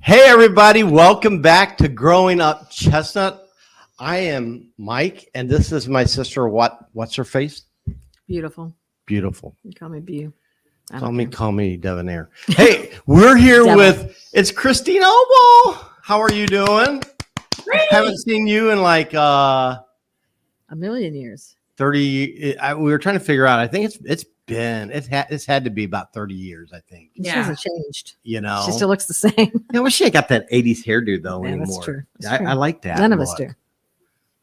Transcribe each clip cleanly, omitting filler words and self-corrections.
Hey everybody, welcome back to Growing Up Chestnut. I am Mike, and this is my sister. What's her face? Beautiful. Beautiful. You call me Bew. Call me Debonair. Hey, we're here it's Christy Noble. How are you doing? Great. Haven't seen you in like a million years. 30. We were trying to figure out. I think it's had to be about 30 years. I think. She hasn't changed. You know, she still looks the same. I wish she ain't got that 80s hairdo though anymore. That's true. That's true. I like that. None of us do.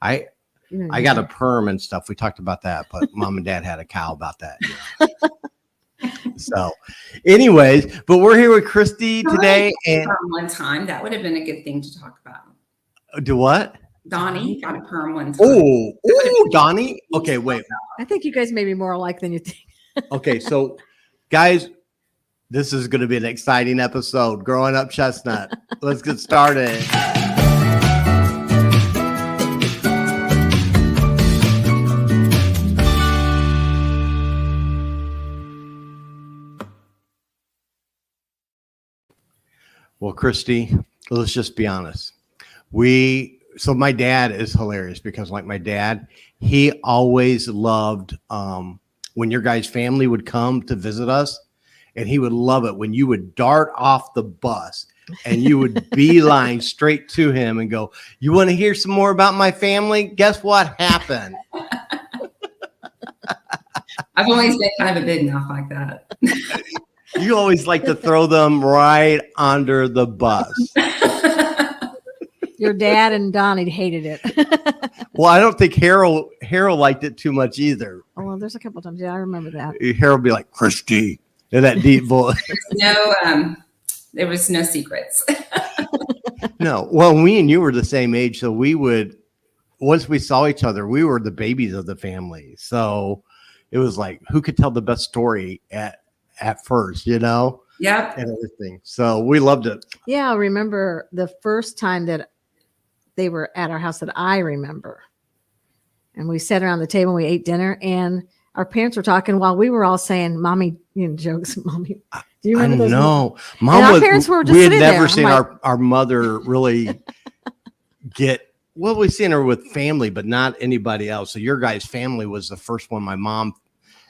I got a perm and stuff. We talked about that, but mom and dad had a cow about that. You know? So, anyways, but we're here with Christy today. And one time that would have been a good thing to talk about. Do what? Donnie got a perm one time. Oh, Donnie. Okay, wait. I think you guys may be more alike than you think. Okay, so guys, this is going to be an exciting episode. Growing Up Chestnut. Let's get started. Well, Christy, let's just be honest. So my dad is hilarious because like my dad, he always loved when your guys' family would come to visit us, and he would love it when you would dart off the bus and you would beeline straight to him and go, "You want to hear some more about my family? Guess what happened?" I've always been kind of a big mouth like that. You always like to throw them right under the bus. Your dad and Donnie hated it. Well, I don't think Harold liked it too much either. Oh, well, there's a couple of times. Yeah, I remember that. Harold would be like, "Christy," in that deep voice. There was no secrets. No. Well, me and you were the same age, so we would, once we saw each other, we were the babies of the family. So it was like, who could tell the best story at first, you know? Yep. And everything. So we loved it. Yeah, I remember the first time that they were at our house that I remember. And we sat around the table and we ate dinner, and our parents were talking while we were all saying mommy, jokes. Mommy, do you remember those? No. Mom, our parents were just we had sitting never there. seen our mother really we've seen her with family, but not anybody else. So your guys' family was the first one my mom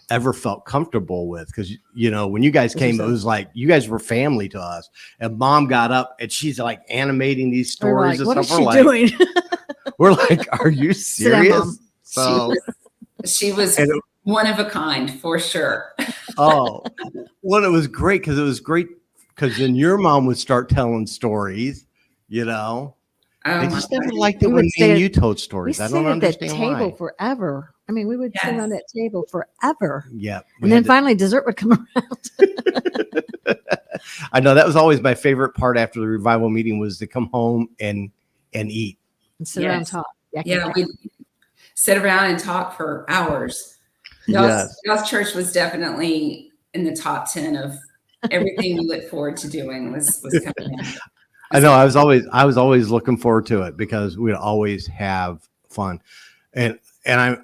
ever felt comfortable with, because when you guys came, it was like you guys were family to us. And mom got up and she's like animating these stories. What is and stuff. she doing? We're like, are you serious? So she was one of a kind for sure. Well, it was great because then your mom would start telling stories. I just never liked it when me and you told stories. I don't understand why. We sat at that table forever. I mean, we would sit around that table forever. Yeah. And then finally dessert would come around. I know that was always my favorite part after the revival meeting, was to come home and eat. And sit around and talk. Yeah, we'd sit around and talk for hours. Y'all's church was definitely in the top 10 of everything we look forward to doing was coming in. I know. I was always looking forward to it because we'd always have fun. And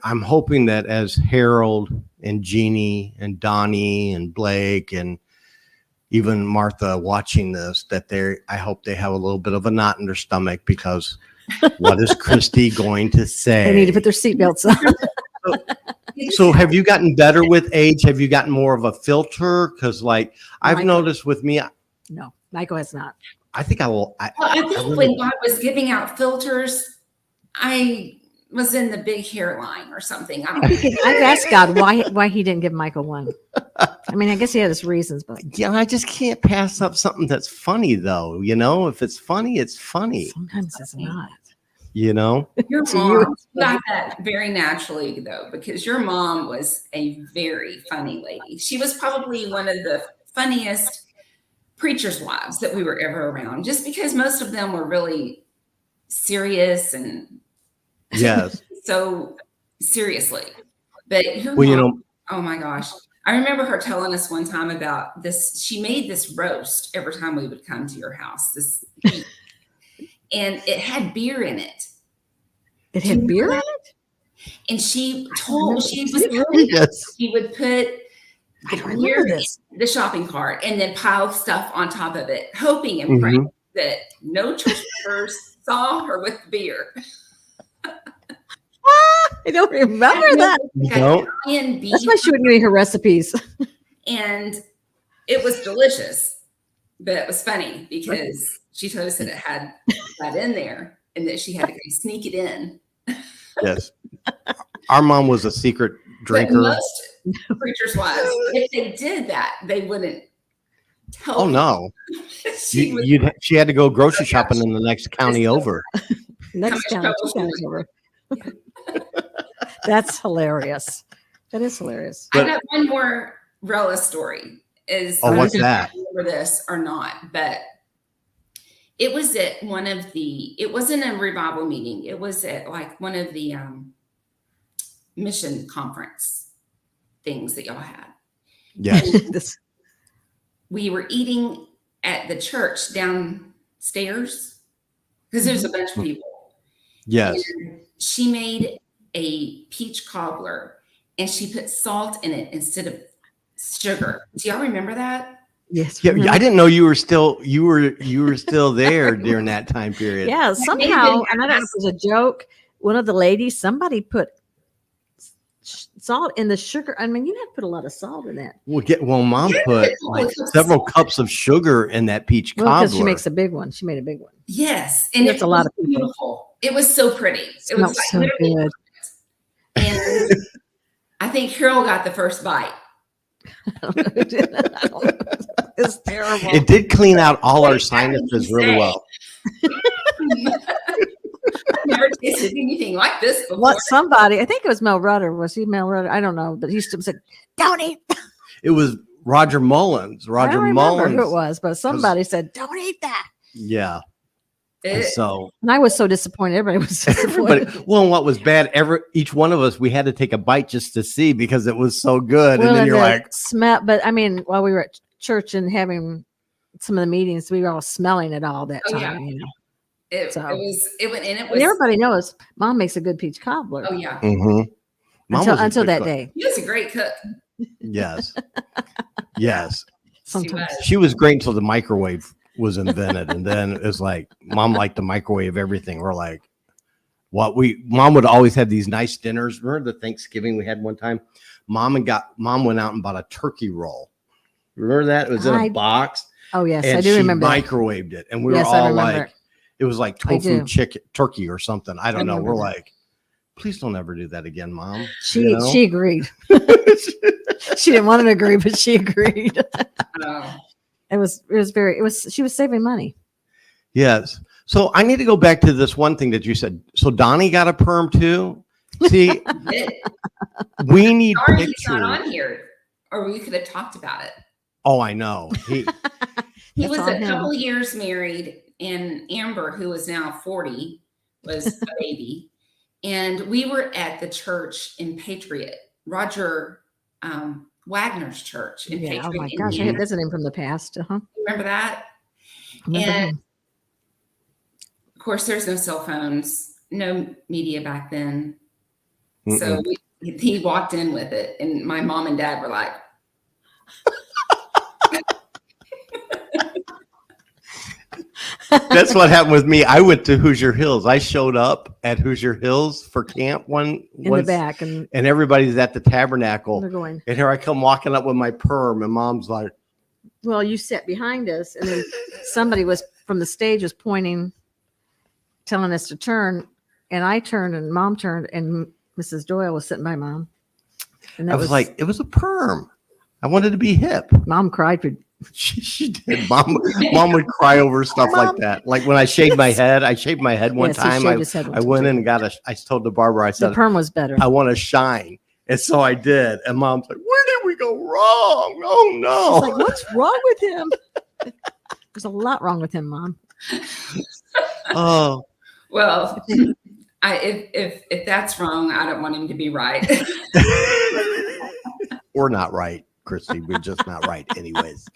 I'm hoping that as Harold and Jeanie and Donnie and Blake and even Martha watching this, I hope they have a little bit of a knot in their stomach, because what is Christy going to say? They need to put their seatbelts on. So have you gotten better with age? Have you gotten more of a filter? Because I've noticed with me. No, Michael has not. I think I will. I think when God was giving out filters, I was in the big hairline or something. I've asked God why he didn't give Michael one. I mean, I guess he had his reasons, but I just can't pass up something that's funny, though. If it's funny, it's funny. Sometimes it's not. Your mom got that very naturally, though, because your mom was a very funny lady. She was probably one of the funniest preachers' wives that we were ever around, just because most of them were really serious and so seriously. But your mom, oh my gosh, I remember her telling us one time about this. She made this roast every time we would come to your house. And it had beer in it. It had beer in it? And she was really she would put the shopping cart and then pile stuff on top of it, hoping and praying that no church members saw her with beer. I don't remember that. No. That's why she wouldn't give me her recipes. And it was delicious, but it was funny because she told us that it had that in there and that she had to sneak it in. Yes. Our mom was a secret drinker. But most preachers' wives, if they did that, they wouldn't tell. Oh no. She had to go grocery shopping in the next county over. Next county, 2 counties over. That's hilarious. That is hilarious. I got one more Rella story. What's that? Remember this or not? But it was at it wasn't a revival meeting. It was at like one of the mission conference things that y'all had. Yes. We were eating at the church downstairs because there's a bunch of people. Yes. And she made a peach cobbler and she put salt in it instead of sugar. Do y'all remember that? Yes. Yeah, I didn't know you were still there during that time period. Yeah, somehow, and I don't know if it was a joke. One of the ladies, somebody put salt in the sugar. I mean, you have to put a lot of salt in that. Mom put like several cups of sugar in that peach cobbler. Because she makes a big one. She made a big one. Yes, and it's a lot of people. Beautiful. It was so pretty. It was like so good. And I think Carol got the first bite. It's terrible. It did clean out all our sinuses really well. I've never tasted anything like this before. What somebody, I think it was Mel Rudder. Was he Mel Rudder? I don't know, but he used to say, "Don't eat." It was Roger Mullins. I don't remember who it was, but somebody said, "Don't eat that." Yeah. And I was so disappointed. Everybody was disappointed. Well, what was bad? Each one of us, we had to take a bite just to see because it was so good. Well, and then you're like, smell. But I mean, while we were at church and having some of the meetings, we were all smelling it all that time. Yeah. You know, it was. And everybody knows Mom makes a good peach cobbler. Oh yeah. Mm-hmm. Until that day, he was a great cook. Yes. Yes. Sometimes she was great until the microwave was invented, and then it's like Mom liked the microwave everything. We're like, what? Mom would always have these nice dinners. Remember the Thanksgiving we had one time? Mom went out and bought a turkey roll. Remember that? It was in a box. Oh yes, and I do remember. She microwaved it, and we were all like, it was like tofu turkey or something. I don't know. We're like, please don't ever do that again, Mom. She agreed. She didn't want to agree, but she agreed. She was saving money. Yes. So I need to go back to this one thing that you said. So Donnie got a perm too. See, we need pictures. He's not on here, or we could have talked about it. Oh, I know. He was a couple of years married, and Amber, who is now 40, was a baby. And we were at the church in Patriot, Roger Wagner's church in Patriot. Oh my gosh, I had visiting from the past. Remember that? And of course, there's no cell phones, no media back then. Mm-mm. So he walked in with it, and my mom and dad were like, That's what happened with me. I went to Hoosier Hills. I showed up at Hoosier Hills for camp in the back, and everybody's at the tabernacle. They're going. And here I come walking up with my perm, and Mom's like, "Well, you sat behind us," and then somebody was from the stage was pointing, telling us to turn, and I turned, and Mom turned, and Mrs. Doyle was sitting by Mom. And I was like, "It was a perm. I wanted to be hip." Mom cried for. She did. Mom would cry over stuff like that. Like when I shaved my head, one time. I went in and I told the barber, I said, the perm was better. I want to shine. And so I did. And Mom's like, where did we go wrong? Oh no. She's like, what's wrong with him? There's a lot wrong with him, Mom. Oh. Well, if that's wrong, I don't want him to be right. We're not right. Christy, we're just not right anyways,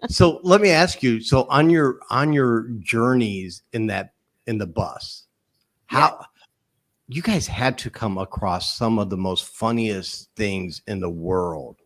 So let me ask you, so on your journeys in the bus, how you guys had to come across some of the most funniest things in the world.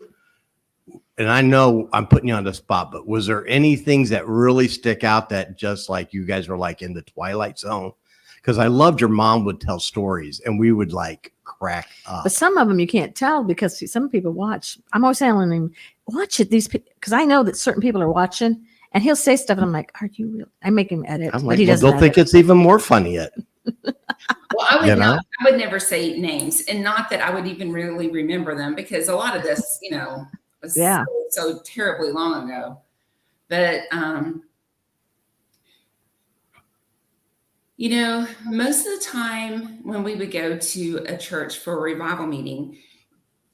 and I know I'm putting you on the spot, but was there any things that really stick out that just like you guys were like in the Twilight Zone? Because I loved your mom would tell stories and we would like crack up. But some of them you can't tell because some people watch. I'm always telling him, watch it. Because I know that certain people are watching, and he'll say stuff, and I'm like, "Are you real?" I make him edit. I'm but like, he well, doesn't they'll think edit. it's even more funny yet. Well, I would never say names, and not that I would even really remember them because a lot of this, was so terribly long ago. But most of the time when we would go to a church for a revival meeting,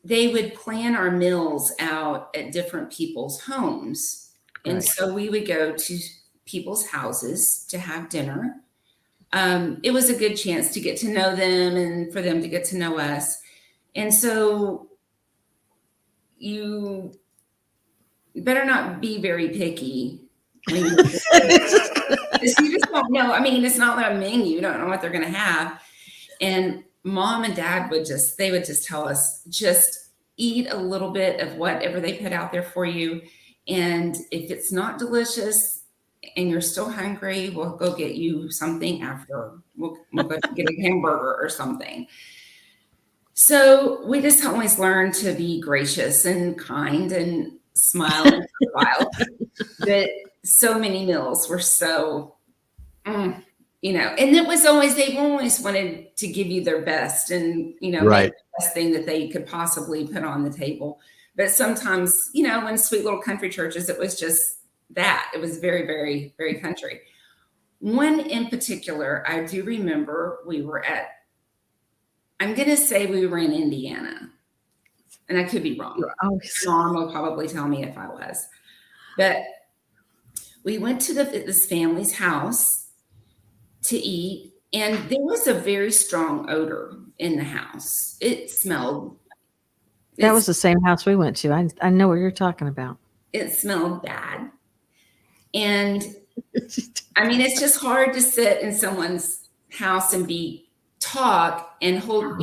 they would plan our meals out at different people's homes. Right. And so we would go to people's houses to have dinner. It was a good chance to get to know them and for them to get to know us. And so you better not be very picky. You just don't know. I mean, it's not a menu. You don't know what they're going to have. And mom and dad would just tell us, just eat a little bit of whatever they put out there for you. And if it's not delicious and you're still hungry, we'll go get you something after. We'll go get a hamburger or something. So we just always learn to be gracious and kind and smile and smile. But so many meals were so, and it was always, they always wanted to give you their best and, right. the best thing that they could possibly put on the table. But sometimes, in sweet little country churches, it was just that. It was very, very, very country. One in particular, I do remember we were I'm going to say we were in Indiana. And I could be wrong. Mom will probably tell me if I was. But we went to this family's house to eat, and there was a very strong odor in the house. It smelled. That was the same house we went to. I know what you're talking about. It smelled bad. And I mean, it's just hard to sit in someone's house and talk and hold,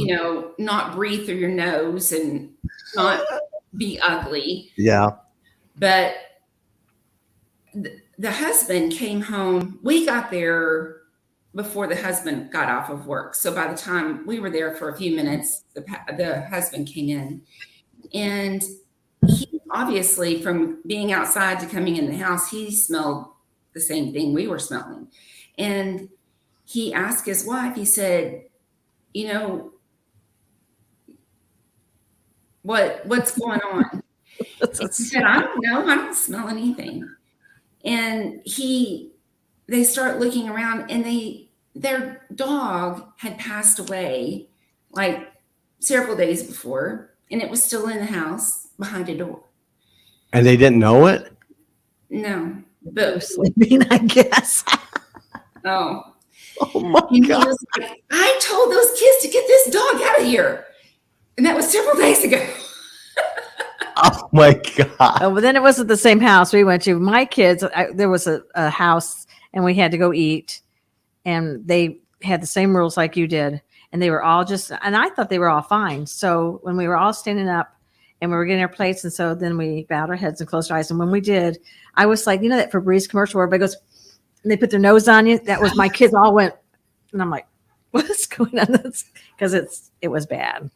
not breathe through your nose and not be ugly. Yeah. But the husband came home. We got there before the husband got off of work. So by the time we were there for a few minutes, the husband came in. And he obviously, from being outside to coming in the house, he smelled the same thing we were smelling. And he asked his wife, he said, what's going on? And she said, I don't know. I don't smell anything. And they start looking around, and their dog had passed away like several days before, and it was still in the house behind a door. And they didn't know it? No. But sleeping, I guess. Oh my God. He was like, I told those kids to get this dog out of here. And that was several days ago. Oh my God. Oh, but then it wasn't the same house we went to. My kids, there was a house and we had to go eat, and they had the same rules like you did. And they were all and I thought they were all fine. So when we were all standing up and we were getting our plates, and so then we bowed our heads and closed our eyes. And when we did, I was like, that Febreze commercial where everybody goes, and they put their nose on you. That was my kids all went, and I'm like, what is going on? Because it was bad.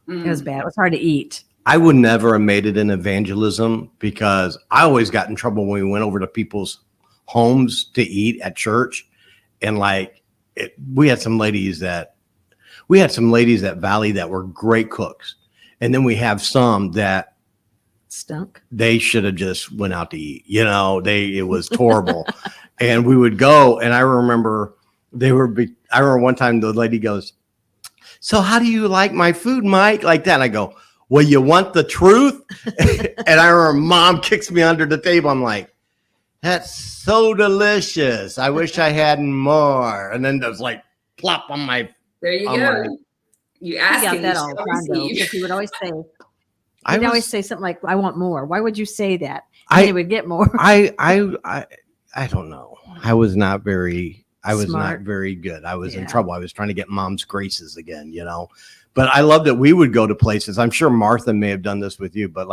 It was bad. It was hard to eat. I would never have made it in evangelism because I always got in trouble when we went over to people's homes to eat at church. And we had some ladies at Valley that were great cooks. And then we have some that stunk. They should have just went out to eat. It was horrible. And we would go, and I remember one time the lady goes, so how do you like my food, Mike? Like that. And I go, well, you want the truth? And I remember mom kicks me under the table. I'm like, that's so delicious. I wish I had more. And then there's like plop on my. There you go. You asked him that all the time, though, because he would always say, always say something like, I want more. Why would you say that? And he would get more. I don't know. I was not very good. I was in trouble. I was trying to get mom's graces again, But I love that we would go to places. I'm sure Martha may have done this with you, but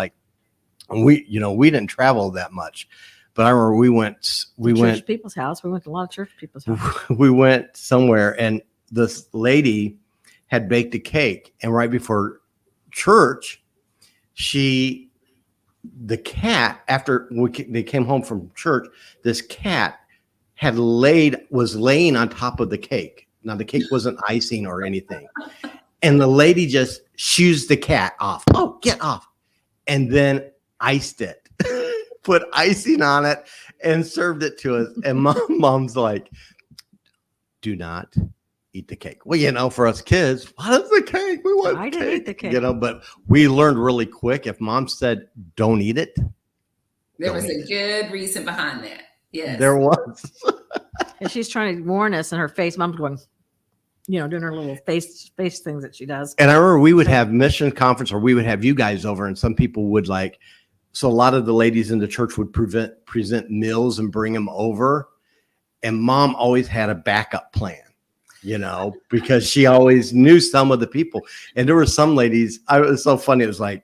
And we didn't travel that much, but I remember we went Church people's house. We went to a lot of church people's house. we went somewhere, and this lady had baked a cake, and right before church, the cat, after they came home from church, this cat was laying on top of the cake. Now the cake wasn't icing or anything. And the lady just shoos the cat off. Oh, get off. And then iced it, put icing on it and served it to us. And mom's like, do not eat the cake. Well, for us kids, what is the cake? We want I cake. didn't eat the cake. But we learned really quick. If mom said, don't eat it. There was a good reason behind that. Yes. There was. And she's trying to warn us, and her face, mom's going, doing her little face things that she does. And I remember we would have mission conference, or we would have you guys over, and some people would so a lot of the ladies in the church would present meals and bring them over. And mom always had a backup plan, because she always knew some of the people. And there were some ladies, it was so funny. It was like,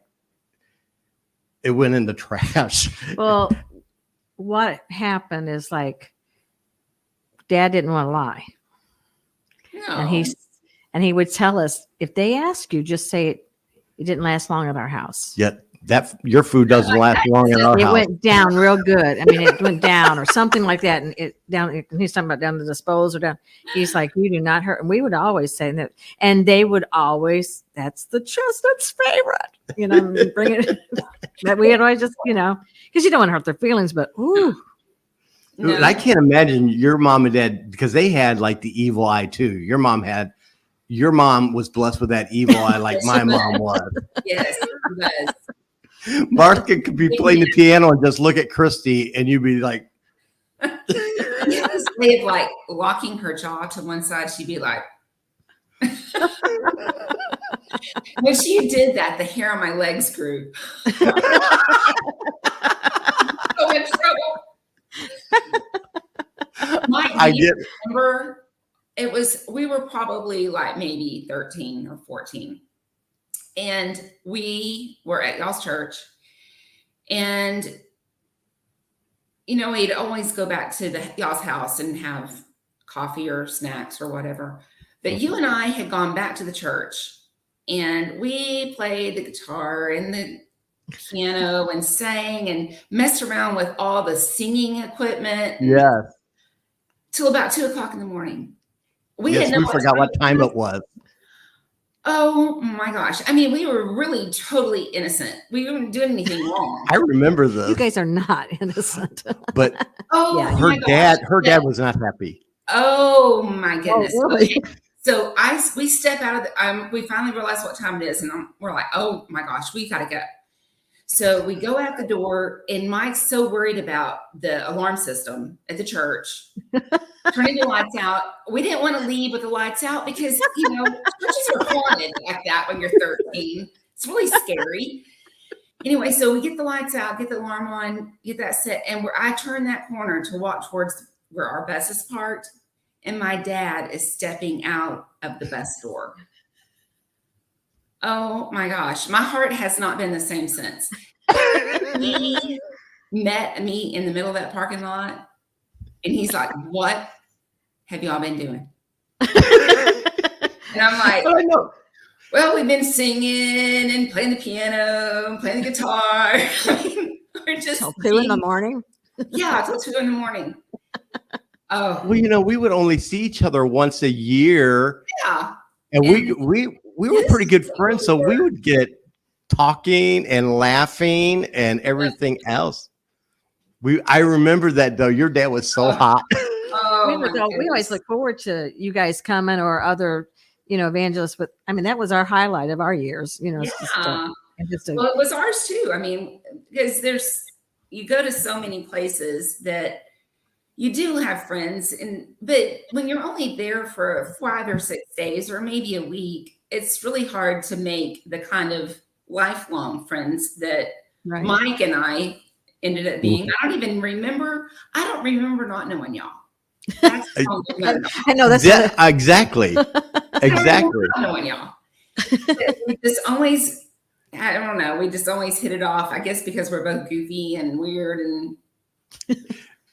it went in the trash. Well, what happened is Dad didn't want to lie. No. And he would tell us, if they ask you, just say it didn't last long at our house. Yet your food doesn't last long in our house. It went down real good. I mean, it went down or something like that. And he's talking about down to dispose or down. He's like, you do not hurt. And we would always say that. And they would always, that's the chestnut's favorite, bring it. That we had always just, because you don't want to hurt their feelings, but ooh. No. I can't imagine your mom and dad, because they had the evil eye too. Your mom was blessed with that evil eye like my mom was. Yes, it was. Martha could be playing the piano and just look at Christy, and you'd be like, Yes, way of locking her jaw to one side. She'd be like, when she did that, the hair on my legs grew. So in trouble. I get remember we were probably maybe 13 or 14. And we were at y'all's church, and we'd always go back to y'all's house and have coffee or snacks or whatever. But you and I had gone back to the church, and we played the guitar and the piano and sang and messed around with all the singing equipment. yes. Till about 2:00 in the morning. We forgot what time it was. Oh my gosh. I mean, we were really totally innocent. We weren't doing anything wrong. I remember this. You guys are not innocent. But Yeah. her dad was not happy. Oh my goodness. Oh, really? Okay. So we step out of we finally realize what time it is, and we're like, oh my gosh, we gotta go. So we go out the door, and Mike's so worried about the alarm system at the church, turning the lights out. We didn't want to leave with the lights out because, churches are haunted like that when you're 13. It's really scary. Anyway, so we get the lights out, get the alarm on, get that set. And I turn that corner to walk towards where our bus is parked. And my dad is stepping out of the bus door. Oh my gosh, my heart has not been the same since. He met me in the middle of that parking lot, and he's like, what have y'all been doing? And I'm like, I know. Well, we've been singing and playing the piano and playing the guitar. We're just Till 2 in the morning. Yeah, till 2 in the morning. Oh, Well, we would only see each other once a year. yeah. And we were pretty good friends, so we would get talking and laughing and everything else. I remember that though. Your dad was so hot. Oh, We always look forward to you guys coming or other, evangelists. But I mean, that was our highlight of our years. It's Well, it was ours too. I mean, because you go to so many places that you do have friends, but when you're only there for 5 or 6 days or maybe a week, it's really hard to make the kind of lifelong friends that Right. Mike and I ended up being. I don't remember not knowing y'all. That's I know that's Exactly. Exactly. not knowing y'all. We just always I don't know. We just always hit it off. I guess because we're both goofy and weird and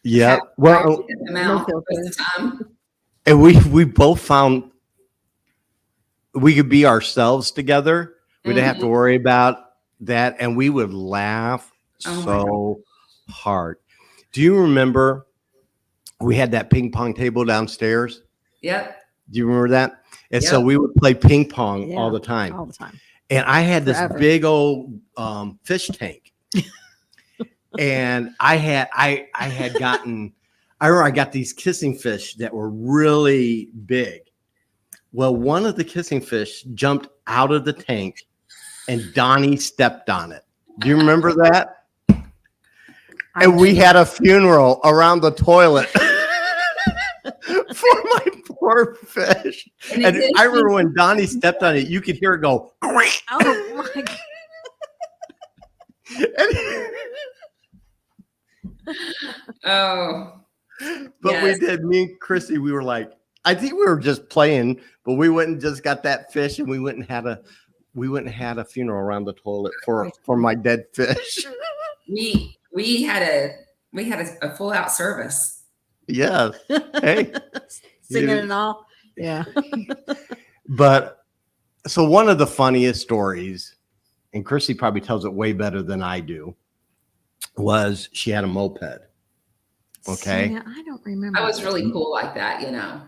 Yeah. Well, in the mouth most of the time. and we both found we could be ourselves together. We didn't have to worry about that, and we would laugh so hard. Do you remember we had that ping pong table downstairs? Yep. Do you remember that? And so we would play ping pong all the time. All the time. And I had this big old fish tank. And I remember I got these kissing fish that were really big. Well, one of the kissing fish jumped out of the tank and Donnie stepped on it. Do you remember that? And we had a funeral around the toilet for my poor fish. And I remember when Donnie stepped on it, you could hear it go. Oh my God. But we did. Me and Christy, we were like, I think we were just playing, but we went and just got that fish, and we went and had a funeral around the toilet for my dead fish. We had a full out service. Yeah. Hey. Singing and all. Yeah. But so one of the funniest stories, and Christy probably tells it way better than I do, was she had a moped. Okay. Yeah, I don't remember. I was really cool like that, you know.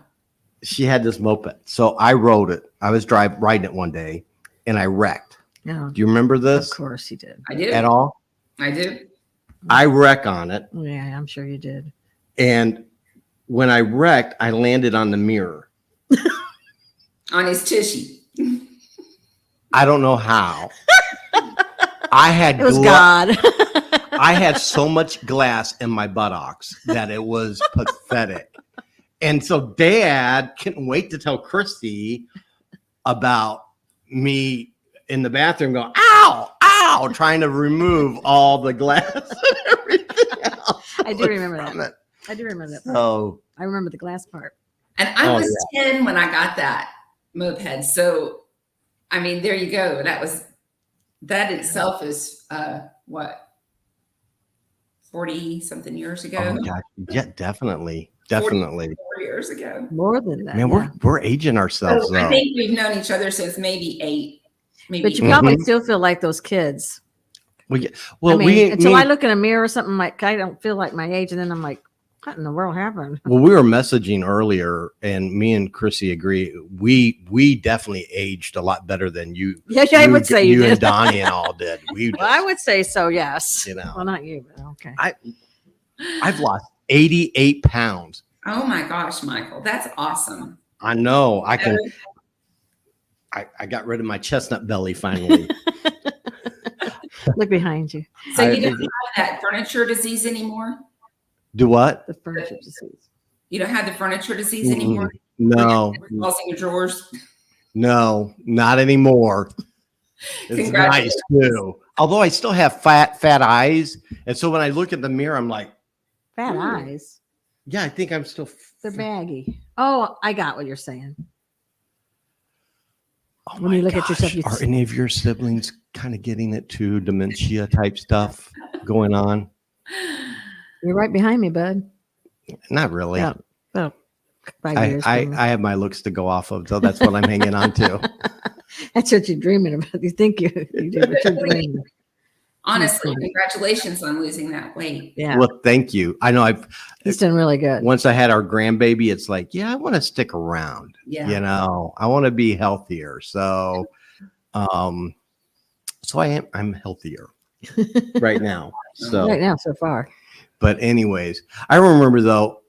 She had this moped. So I rode it. I was riding it one day and I wrecked. No. Do you remember this? Of course you did. I do. At all? I do. I wreck on it. Yeah, I'm sure you did. And when I wrecked, I landed on the mirror. On his tushy. I don't know how. It was God. I had so much glass in my buttocks that it was pathetic. And so Dad couldn't wait to tell Christy about me in the bathroom going, ow, ow, trying to remove all the glass and everything else. I do remember that. I do remember that part. Oh. I remember the glass part. And I was 10 when I got that moped. So, I mean, there you go. That itself is what? 40 something years ago. Oh, gosh. Yeah, definitely. 4 years ago. More than that. Man, we're aging ourselves. So I think we've known each other since maybe 8. But you probably still feel like those kids. Until I look in a mirror or something, like I don't feel like my age, and then I'm like, what in the world happened? Well, we were messaging earlier, and me and Chrissy agree. We definitely aged a lot better than you. Yeah, I would say you and Donnie and all did. I would say so. Yes. You know, well, not you, but okay. I've lost 88 pounds. Oh my gosh, Michael, that's awesome. I know. I got rid of my chestnut belly finally. Look behind you. So you don't have that furniture disease anymore? Do what? The furniture disease. You don't have the furniture disease anymore? No. Walls in your drawers? No, not anymore. It's nice too. Although I still have fat eyes. And so when I look at the mirror, I'm like, fat eyes. Yeah, I think I'm still. They're baggy. Oh, I got what you're saying. Oh when you look at yourself, are any of your siblings kind of getting it too? Dementia type stuff going on? You're right behind me, bud. Not really. Yeah. Well, 5 years. I have my looks to go off of, so that's what I'm hanging on to. That's what you're dreaming about. You think you do, but you're dreaming. Honestly, congratulations on losing that weight. Yeah. Well, thank you. I know He's done really good. Once I had our grandbaby, it's like, yeah, I want to stick around. Yeah. You know, I want to be healthier. So, I'm healthier right now. So far. But anyways, I remember though,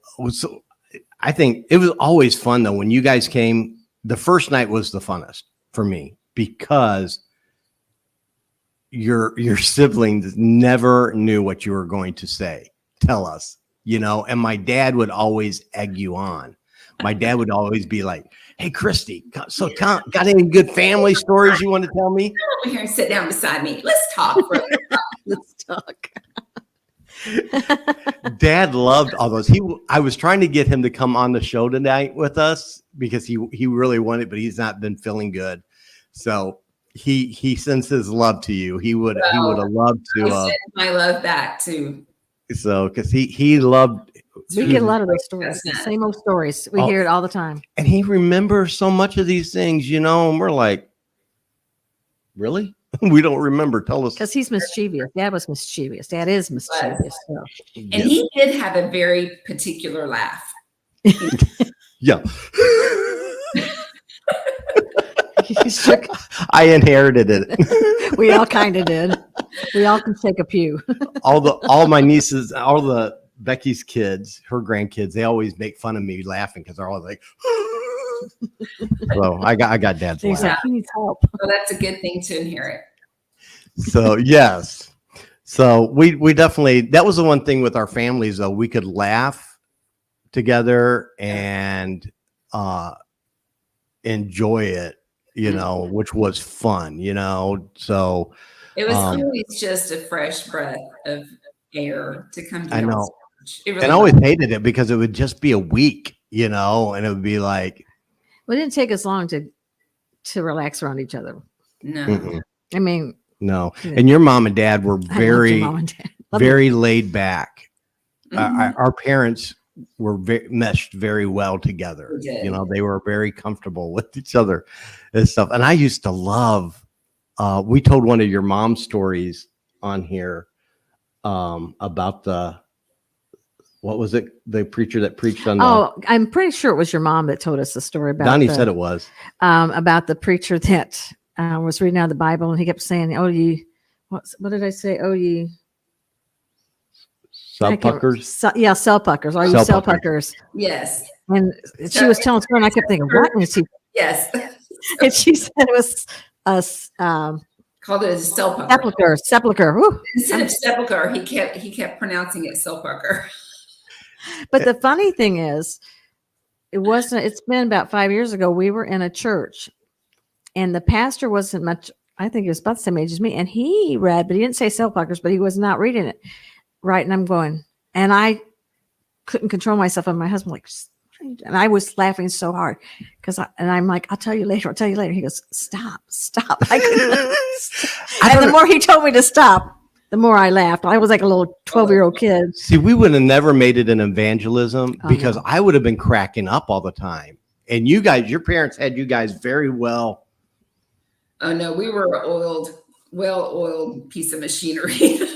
I think it was always fun though when you guys came. The first night was the funnest for me because your siblings never knew what you were going to tell us, you know, and my dad would always egg you on. My dad would always be like, hey, Christy, got any good family stories you want to tell me? Come over here and sit down beside me. Let's talk. Let's talk. Dad loved all those. I was trying to get him to come on the show tonight with us because he really wanted, but he's not been feeling good. So he sends his love to you. He would have loved I to. send my love back to. So because he loved. We get a lot of those stories, the Yes. same old stories. We hear it all the time. And he remembers so much of these things, and we're like, really? We don't remember. Tell us. Because he's mischievous. Dad was mischievous. Dad is mischievous. So. And he did have a very particular laugh. Yeah. He shook. I inherited it. We all kind of did. We all can take a pew. all my nieces, all the Becky's kids, her grandkids, they always make fun of me laughing because they're always like, so I got dad's He's laugh. like, he needs help. So that's a good thing to inherit. So yes. So we definitely, that was the one thing with our families though, we could laugh together and enjoy it, which was fun, so it was always just a fresh breath of air to come to. I know. Really and I always hated it because it would just be a week, and it would be like, well, it didn't take us long to relax around each other. No. Mm-mm. I mean, no. And your mom and dad were very, very laid back. Mhm. Our parents were meshed very well together. They did. They were very comfortable with each other and stuff. And I used to love, we told one of your mom's stories on here about what was it? The preacher that preached on I'm pretty sure it was your mom that told us the story about Donnie said it was. About the preacher that was reading out of the Bible and he kept saying, "Oh, ye," what did I say? "Oh, ye." Self-puckers? Self-puckers. Are you self-puckers? Yes. And she was telling us, and I kept thinking, what? And yes. And she said it was called it a sepulcher. Sepulcher. Woo. Instead of sepulcher, he kept pronouncing it sepulcher. But the funny thing is, it's been about 5 years ago. We were in a church and the pastor wasn't much, I think he was about the same age as me. And he read, but he didn't say sepulchers, but he was not reading it right. And I'm going, and I couldn't control myself. And my husband like, and I was laughing so hard and I'm like, I'll tell you later. I'll tell you later. He goes, stop. I couldn't. And the more he told me to stop, the more I laughed. I was like a little 12-year-old kid. See, we would have never made it in evangelism because I would have been cracking up all the time. And you guys, your parents had you guys very well. Oh no, we were a well-oiled piece of machinery. There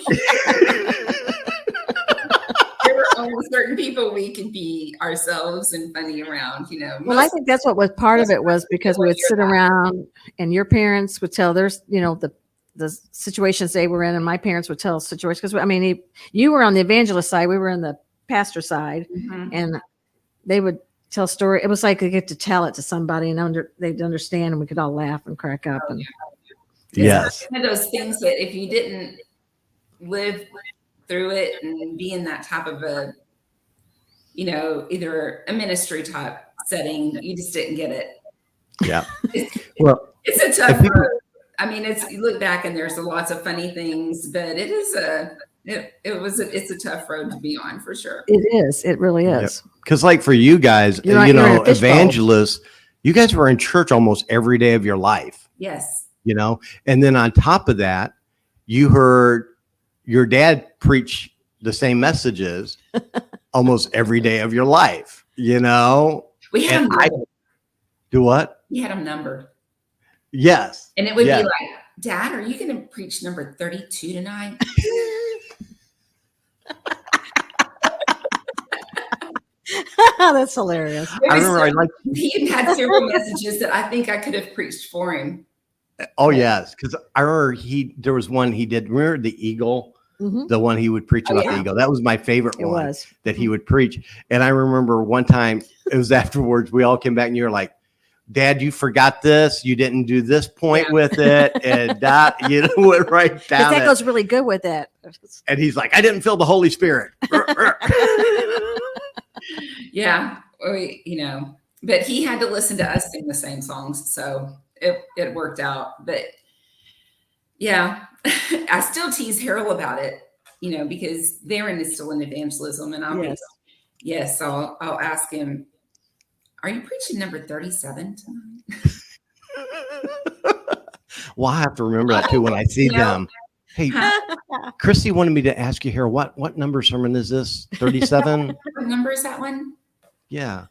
were only certain people we could be ourselves and funny around, Well, I think that's what was part of it was because we would sit around and your parents would tell their, the situations they were in, and my parents would tell situations. Because you were on the evangelist side, we were on the pastor side, and they would tell a story. It was like they get to tell it to somebody, and they'd understand, and we could all laugh and crack up. And yes, one of those things that if you didn't live through it and be in that type of a, either a ministry type setting, you just didn't get it. Yeah. Well, it's a tough road. You look back and there's lots of funny things, but it is it's a tough road to be on for sure. It is. It really is. Because like for you guys, you're evangelists, you guys were in church almost every day of your life. Yes. And then on top of that, you heard your dad preach the same messages almost every day of your life, We had them numbered. Do what? We had them numbered. Yes. And it would be like, Dad, are you going to preach number 32 tonight? That's hilarious. I remember he had several messages that I think I could have preached for him. Oh yes, because I remember there was one he did. Remember the eagle, the one he would preach about the eagle. That was my favorite one that he would preach. And I remember one time it was afterwards we all came back and you were like, Dad, you forgot this. You didn't do this point with it, and that went right down. That goes really good with it. And he's like, I didn't feel the Holy Spirit. Yeah, but he had to listen to us sing the same songs, so it worked out. But yeah, I still tease Harold about it, because Darren is still in evangelism, and I'll ask him, are you preaching number 37 tonight? Well, I have to remember that too when I see them. Hey, Christy wanted me to ask you here, what number sermon is this? 37? What number is that one? Yeah.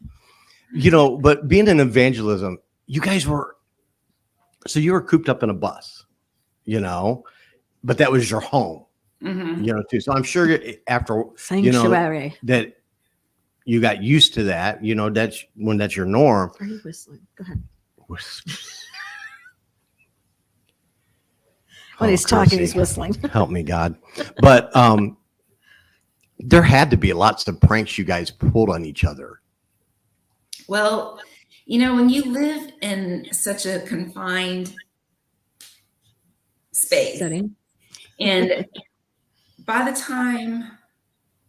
But being in evangelism, you guys were cooped up in a bus, but that was your home, too. So I'm sure after, Sanctuary. that you got used to that, that's your norm. Are you whistling? Go ahead. When he's talking, he's whistling. Help me, God. But there had to be lots of pranks you guys pulled on each other. Well, when you live in such a confined space Setting. And by the time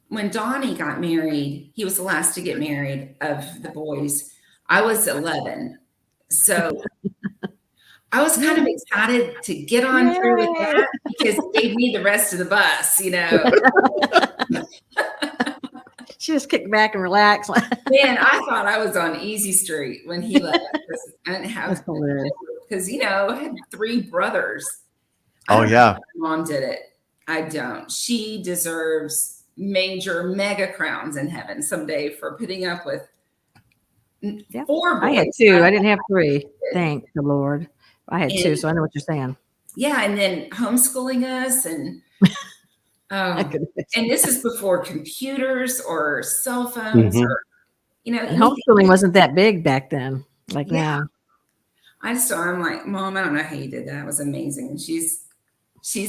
when Donnie got married, he was the last to get married of the boys. I was 11. So I was kind of excited to get on through with that because it gave me the rest of the bus, She just kicked back and relaxed. Man, I thought I was on Easy Street when he left. I didn't have because I had 3 brothers. Oh yeah, my mom did it. I don't. She deserves mega crowns in heaven someday for putting up with 4 boys. I had 2. I didn't have 3. Thank the Lord. I had 2, so I know what you're saying. Yeah, and then homeschooling us and. And this is before computers or cell phones or, homeschooling wasn't that big back then, now. I'm like, Mom, I don't know how you did that. It was amazing. She's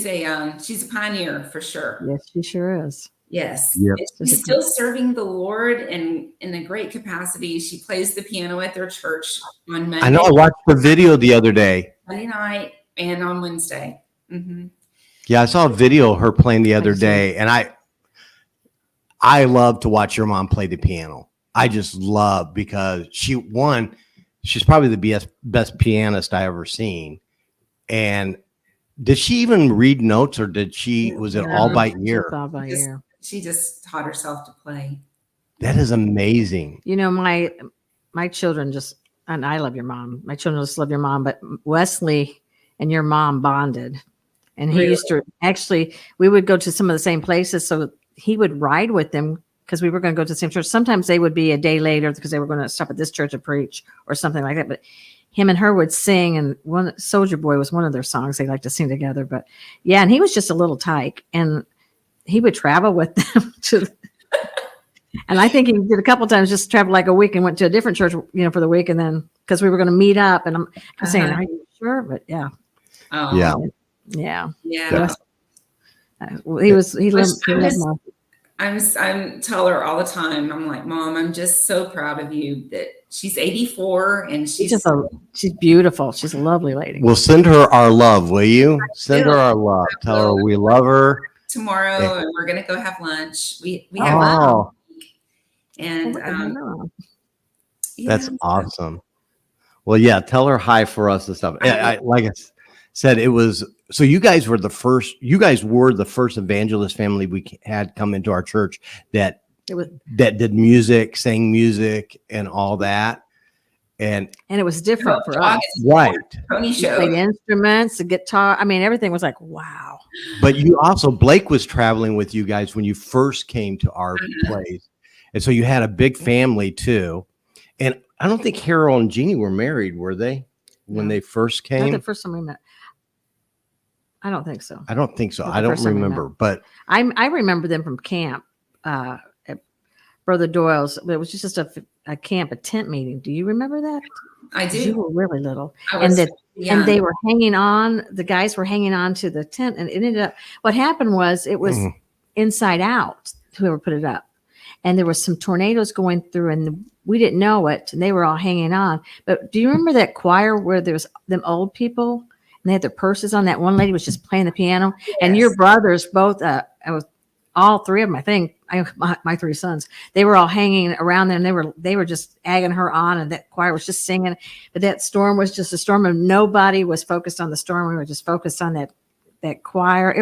a pioneer for sure. Yes, she sure is. Yes. Yep. She's still serving the Lord and in a great capacity. She plays the piano at their church on Monday. I know. I watched the video the other day. Monday night and on Wednesday. Mm-hmm. Yeah, I saw a video of her playing the other day, and I love to watch your mom play the piano. I just love because she's probably the best pianist I ever seen. And did she even read notes, or was it all by ear? All by ear. She just taught herself to play. That is amazing. My children and I love your mom. My children just love your mom, but Wesley and your mom bonded. And he used to we would go to some of the same places. So he would ride with them because we were going to go to the same church. Sometimes they would be a day later because they were going to stop at this church to preach or something like that. But him and her would sing, and Soldier Boy was one of their songs they like to sing together. But yeah, and he was just a little tyke, and he would travel with them and I think he did a couple of times, just traveled like a week and went to a different church, for the week. And then because we were going to meet up, and I'm saying, are you sure? But yeah. Oh. Yeah. Yeah. He lived more. I'm tell her all the time. I'm like, Mom, I'm just so proud of you that she's 84 and she's beautiful. She's a lovely lady. Well, send her our love, will you? Send her our love. Tell her we love her. Tomorrow, and we're gonna go have lunch. We have lunch. And that's awesome. Well, yeah, tell her hi for us and stuff. Like I said, it was. So you guys were the first evangelist family we had come into our church that did music, sang music, and all that. And it was different for us. Right. Tony show. Played instruments, the guitar. I mean, everything was like, wow. But Blake was traveling with you guys when you first came to our place. And so you had a big family too. And I don't think Harold and Jeanie were married, were they? When they first came? Not the first time we met. I don't think so. I don't think so. I don't remember, but I remember them from camp at Brother Doyle's. It was just a camp, a tent meeting. Do you remember that? I do. You were really little. And they were hanging on, the guys were hanging on to the tent, and it ended up, what happened was it was inside out, whoever put it up. And there was some tornadoes going through, and we didn't know it, and they were all hanging on. But do you remember that choir where there was them old people and they had their purses on? That one lady was just playing the piano, and your brothers both, all 3 of them, I think, my 3 sons, they were all hanging around there, and they were just egging her on, and that choir was just singing. But that storm was just a storm, and nobody was focused on the storm. We were just focused on that choir.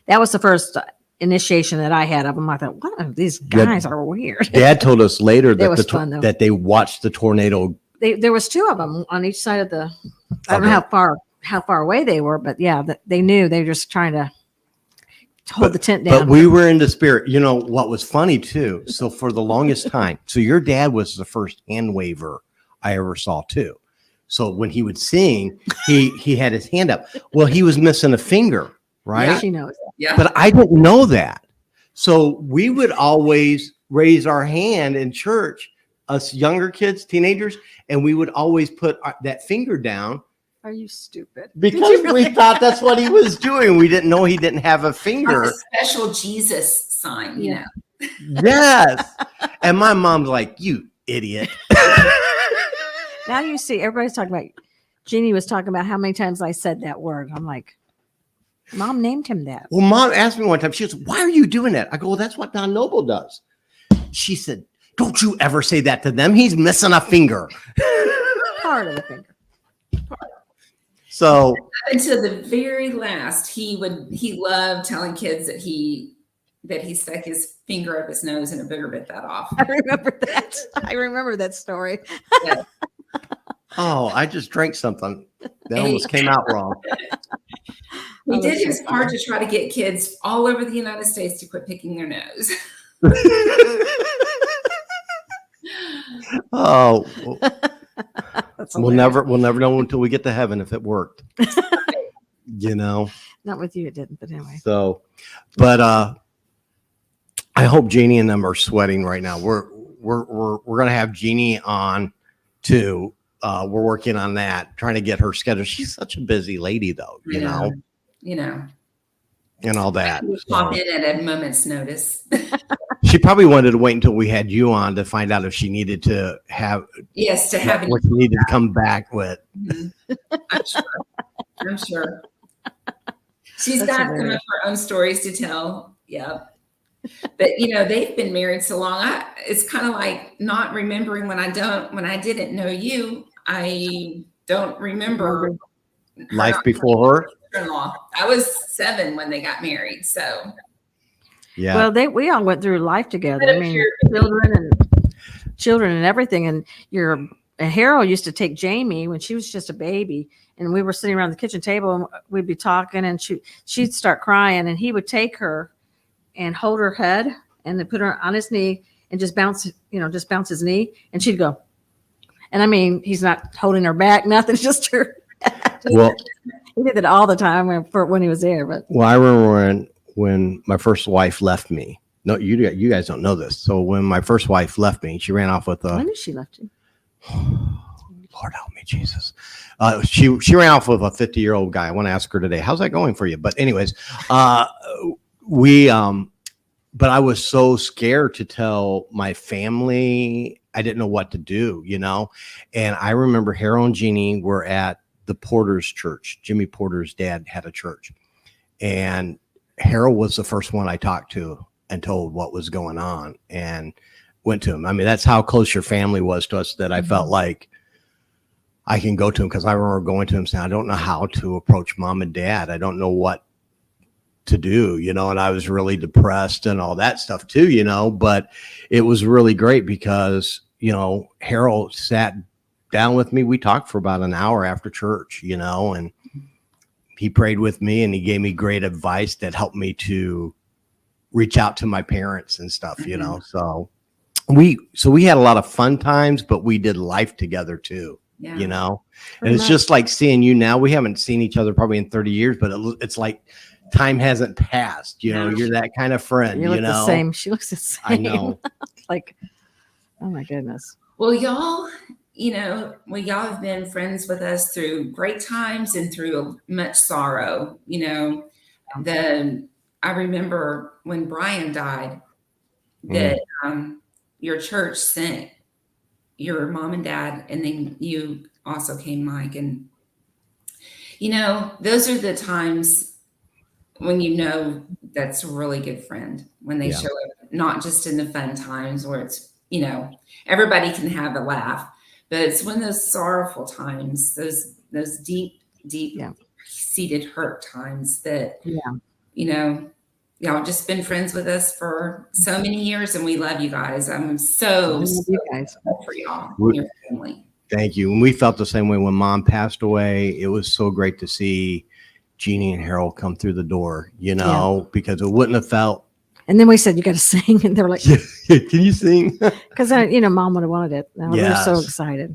That was the first initiation that I had of them. I thought, what? These guys are weird. Dad told us later that they watched the tornado. There was 2 of them on each side of the. I don't know how far how far away they were, but yeah, they knew they were just trying to hold the tent down. But we were in the spirit. You know what was funny too? So for the longest time, so your dad was the first hand waver I ever saw too. So when he would sing, he had his hand up. Well, he was missing a finger, right? Yeah, she knows. Yeah. But I didn't know that. So we would always raise our hand in church, us younger kids, teenagers, and we would always put that finger down. Are you stupid? Because we thought that's what he was doing. We didn't know he didn't have a finger. Like a special Jesus sign, you know. Yes. And my mom's like, you idiot. Now you see, everybody's talking about, Jeanie was talking about how many times I said that word. I'm like, Mom named him that. Well, Mom asked me one time, she goes, why are you doing that? I go, well, that's what Don Noble does. She said, don't you ever say that to them. He's missing a finger. Part of the finger. So Until the very last, he loved telling kids that he stuck his finger up his nose and a booger bit that off. I remember that. I remember that story. Yeah. oh, I just drank something. That almost came out wrong. He did his part to try to get kids all over the United States to quit picking their nose. Oh, we'll never know until we get to heaven if it worked. You know. Not with you, it didn't, but anyway. So, but I hope Jeanie and them are sweating right now. We're gonna have Jeanie on too. We're working on that, trying to get her scheduled. She's such a busy lady, though. You know, and all that. Pop in at a moment's notice. She probably wanted to wait until we had you on to find out if she needed to have. Yes, to have what she needed to come back with. Mm-hmm. I'm sure. She's got some of her own stories to tell. Yeah. But they've been married so long. It's kind of like not remembering when I didn't know you. I don't remember life before her. I was 7 when they got married. So yeah. Well, we all went through life together. I mean, children and everything. And Harold used to take Jamie when she was just a baby, and we were sitting around the kitchen table and we'd be talking, and she'd start crying, and he would take her and hold her head and then put her on his knee and just bounce his knee, and she'd go. And I mean, he's not holding her back, nothing, just her. Well, he did it all the time when he was there. But I remember when my first wife left me. No, you guys don't know this. So when my first wife left me, she ran off with a. When did she left you? Lord help me, Jesus. She ran off with a 50-year-old guy. I want to ask her today, how's that going for you? But anyways, but I was so scared to tell my family. I didn't know what to do, And I remember Harold and Jeanie were at the Porter's church. Jimmy Porter's dad had a church, and Harold was the first one I talked to and told what was going on, and went to him. I mean, that's how close your family was to us, that I felt like I can go to him, because I remember going to him saying, I don't know how to approach Mom and Dad. I don't know what to do, and I was really depressed and all that stuff too, but it was really great because, Harold sat down with me. We talked for about an hour after church, and he prayed with me, and he gave me great advice that helped me to reach out to my parents and stuff, so we had a lot of fun times, but we did life together too. Yeah. And it's just like seeing you now. We haven't seen each other probably in 30 years, but it's like time hasn't passed. You're that kind of friend. You look the same. She looks the same. I know. Like, oh my goodness. Well, y'all have been friends with us through great times and through much sorrow. I remember when Brian died, that your church sent your mom and dad, and then you also came, Mike. And, those are the times when that's a really good friend, when they show up, not just in the fun times where it's, everybody can have a laugh, but it's when those sorrowful times, those deep seated hurt times that, y'all just been friends with us for so many years, and we love you guys. I'm so you guys for y'all and your family. Thank you. And we felt the same way when Mom passed away. It was so great to see Jeanie and Harold come through the door, because it wouldn't have felt. And then we said, you got to sing. And they were like, Can you sing? Because, Mom would have wanted it. We were so excited,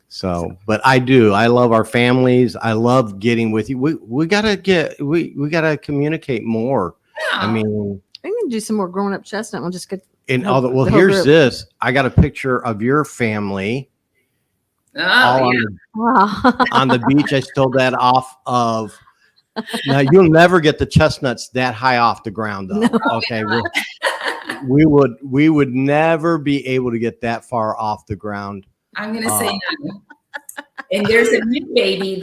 So, but I do. I love our families. I love getting with you. We gotta communicate more. Yeah. I mean, we can do some more growing up chestnut. We'll just get. Here's this. I got a picture of your family. Oh, on the beach. I stole that off of. Now you'll never get the chestnuts that high off the ground, though. No. Okay, we would never be able to get that far off the ground. I'm going to say no. And there's a new baby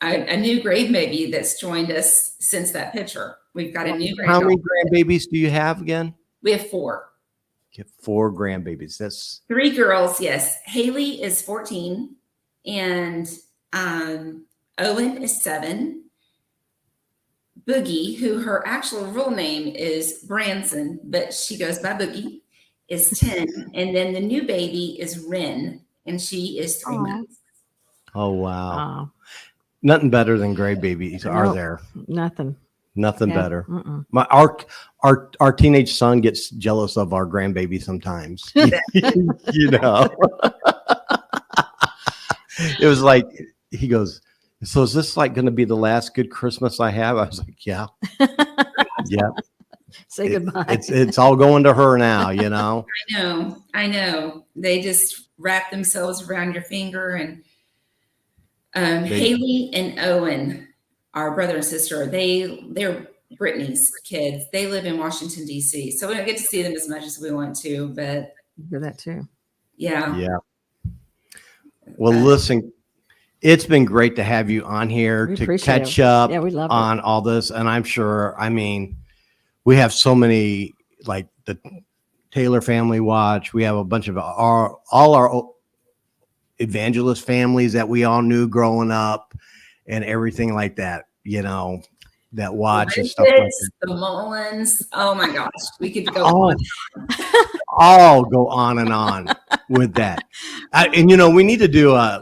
a new grandbaby that's joined us since that picture. We've got a new grandbaby. How many grandbabies do you have again? We have 4. You have 4 grandbabies. That's 3 girls. Yes. Haley is 14 and Owen is 7. Boogie, who her actual real name is Branson, but she goes by Boogie, is 10. And then the new baby is Ren, and she is 3 months. Oh, wow. Nothing better than gray babies are there. Nothing better. Our teenage son gets jealous of our grandbaby sometimes. It was like, he goes, so is this like going to be the last good Christmas I have? I was like, yeah. Yeah. Say goodbye. It's all going to her now, I know. They just wrap themselves around your finger. And Haley and Owen, our brother and sister, they're Brittany's kids. They live in Washington, D.C. So we don't get to see them as much as we want to, but hear that too. Yeah. Yeah. Well, listen, it's been great to have you on here to catch up on all this. And I'm sure, we have so many, like the Taylor Family Watch. We have a bunch of all our evangelist families that we all knew growing up and everything like that, that watch and stuff like that. The Mullins. Oh my gosh. We could go on. I'll go on and on with that. We need to do a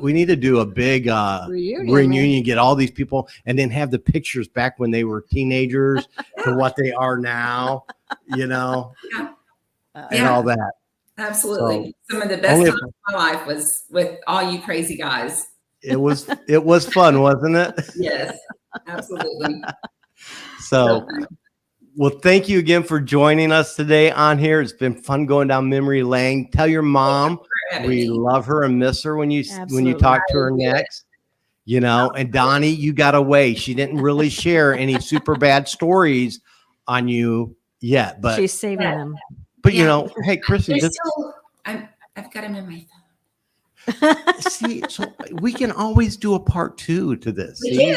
big reunion, get all these people and then have the pictures back when they were teenagers to what they are now, and all that. Absolutely. So, some of the best times of my life was with all you crazy guys. It was fun, wasn't it? Yes, absolutely. So well, thank you again for joining us today on here. It's been fun going down memory lane. Tell your mom we love her and miss her when you talk to her next. And Donnie, you got away. She didn't really share any super bad stories on you yet, but she's saving them. But hey, Christy, I've got him in my phone. See, so we can always do a part 2 to this. See,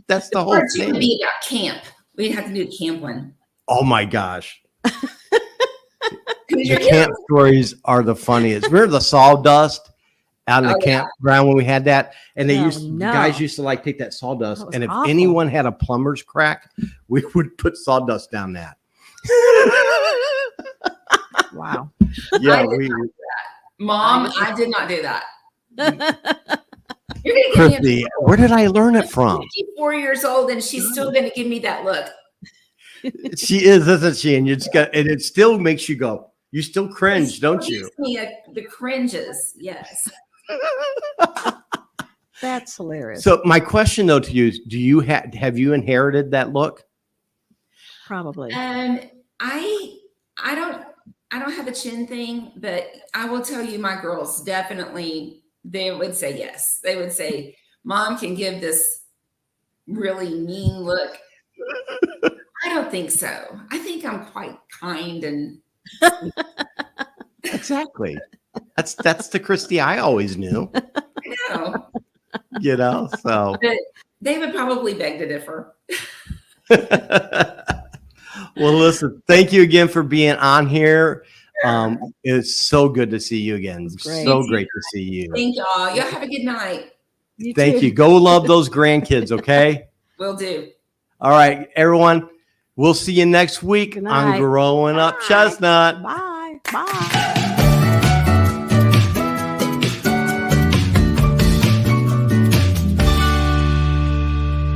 that's the whole part 2 thing. Would be about camp. We'd have to do the camp one. Oh my gosh. The camp stories are the funniest. Remember the sawdust out in the campground when we had that? And guys used to like take that sawdust. And if anyone had a plumber's crack, we would put sawdust down that. Wow. Yeah. Mom, I did not do that. Christy, where did I learn it from? 54 years old and she's still going to give me that look. She is, isn't she? And it still makes you go, you still cringe, don't you? The cringes, yes. That's hilarious. So my question though to you is, have you inherited that look? Probably. I don't have a chin thing, but I will tell you, my girls definitely, they would say yes. They would say, Mom can give this really mean look. I don't think so. I think I'm quite kind and exactly. That's the Christy I always knew. I know. So but they would probably beg to differ. Well, listen, thank you again for being on here. It's so good to see you again. So great to see you. Thank y'all. Y'all have a good night. Thank you. Go love those grandkids, okay? Will do. All right, everyone. We'll see you next week on Growing Up Chestnut. Bye. Bye.